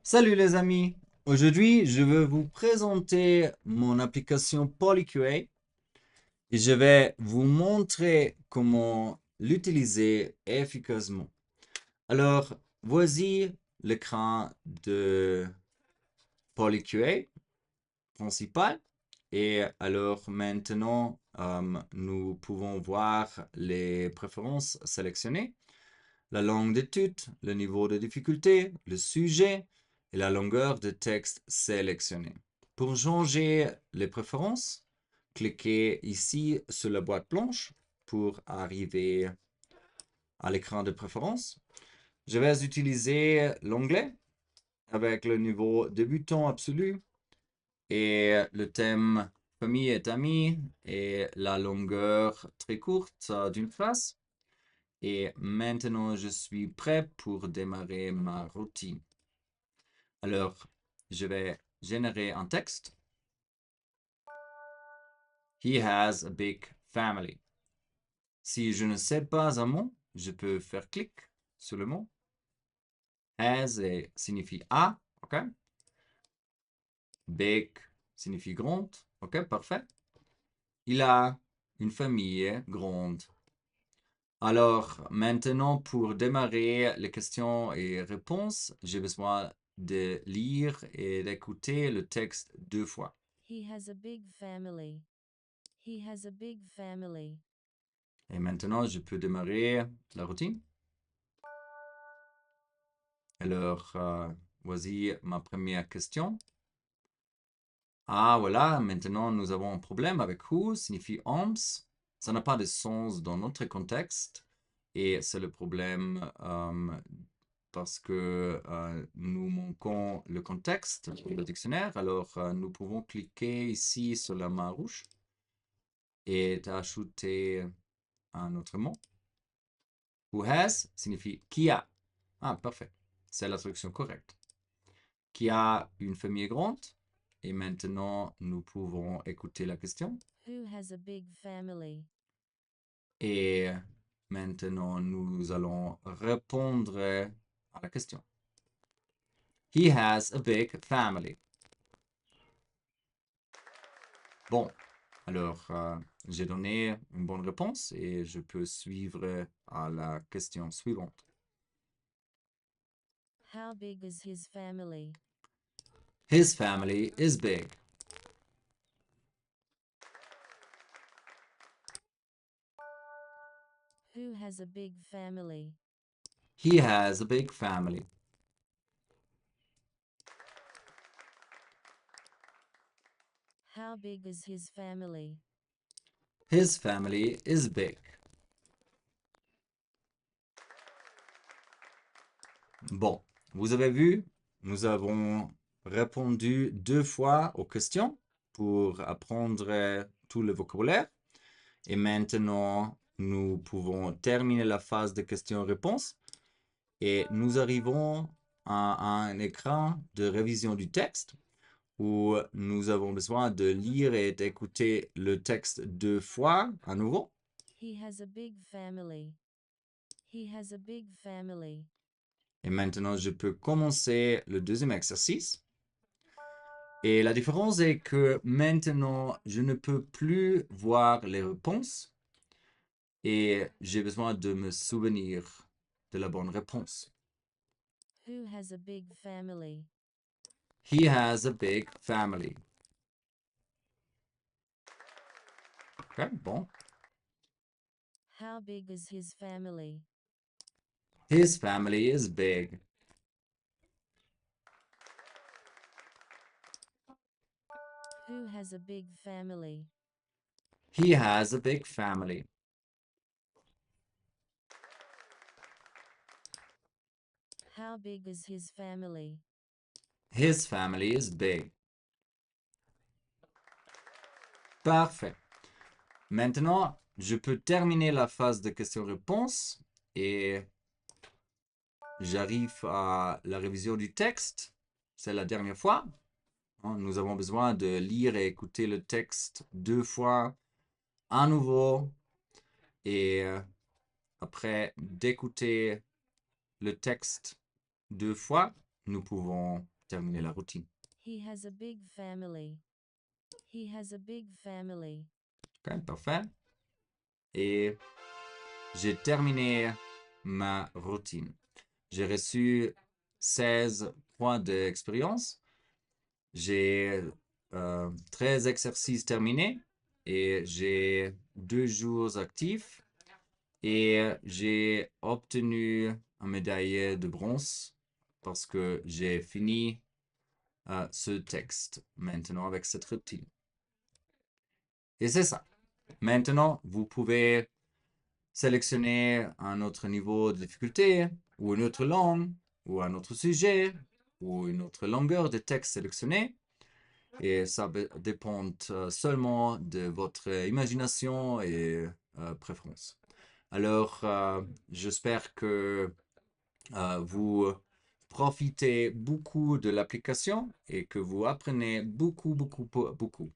Salut les amis! Aujourd'hui, je vais vous présenter mon application PolyQA et je vais vous montrer comment l'utiliser efficacement. Alors, voici l'écran de PolyQA principal. Et alors maintenant, nous pouvons voir les préférences sélectionnées, la langue d'étude, le niveau de difficulté, le sujet et la longueur de texte sélectionnée. Pour changer les préférences, cliquez ici sur la boîte blanche pour arriver à l'écran de préférence. Je vais utiliser l'onglet avec le niveau débutant absolu et le thème famille et amis et la longueur très courte d'une phrase. Et maintenant, je suis prêt pour démarrer ma routine. Alors, je vais générer un texte. He has a big family. Si je ne sais pas un mot, je peux faire clic sur le mot. Has signifie a, ok? Big signifie grand, ok, parfait. Il a une famille grande. Alors, maintenant, pour démarrer les questions et réponses, j'ai besoin de lire et d'écouter le texte deux fois. He has a big family. He has a big family. Et maintenant, je peux démarrer la routine. Alors, voici ma première question. Ah, voilà, maintenant nous avons un problème avec who signifie arms. Ça n'a pas de sens dans notre contexte. Et c'est le problème parce que nous manquons le contexte pour le dictionnaire. Alors, nous pouvons cliquer ici sur la main rouge et ajouter un autre mot. Who has signifie qui a. Ah, parfait. C'est la traduction correcte. Qui a une famille grande. Et maintenant, nous pouvons écouter la question. Who has a big family? Et maintenant, nous allons répondre à la question. He has a big family. Bon, alors, j'ai donné une bonne réponse et je peux suivre à la question suivante. How big is his family? His family is big. Who has a big family? He has a big family. How big is his family? His family is big. Bon, vous avez vu, nous avons répondu deux fois aux questions pour apprendre tout le vocabulaire. Et maintenant, nous pouvons terminer la phase de questions-réponses. Et nous arrivons à un écran de révision du texte où nous avons besoin de lire et d'écouter le texte deux fois à nouveau. He has a big family. He has a big family. Et maintenant, je peux commencer le deuxième exercice. Et la différence est que maintenant, je ne peux plus voir les réponses et j'ai besoin de me souvenir de la bonne réponse. Who has a big family? He has a big family. Ok, bon. How big is his family? His family is big. Who has a big family? He has a big family. How big is his family? His family is big. Parfait. Maintenant, je peux terminer la phase de questions-réponses et j'arrive à la révision du texte. C'est la dernière fois. Nous avons besoin de lire et écouter le texte deux fois à nouveau. Et après d'écouter le texte deux fois, nous pouvons terminer la routine. He has a big family. He has a big family. Ok, parfait. Et j'ai terminé ma routine. J'ai reçu 16 points d'expérience. J'ai 13 exercices terminés et j'ai 2 jours actifs et j'ai obtenu un médaille de bronze parce que j'ai fini ce texte maintenant avec cette routine. Et c'est ça. Maintenant, vous pouvez sélectionner un autre niveau de difficulté ou une autre langue ou un autre sujet ou une autre longueur de texte sélectionnée. Et ça dépend seulement de votre imagination et préférence. Alors, j'espère que vous profitez beaucoup de l'application et que vous apprenez beaucoup, beaucoup, beaucoup.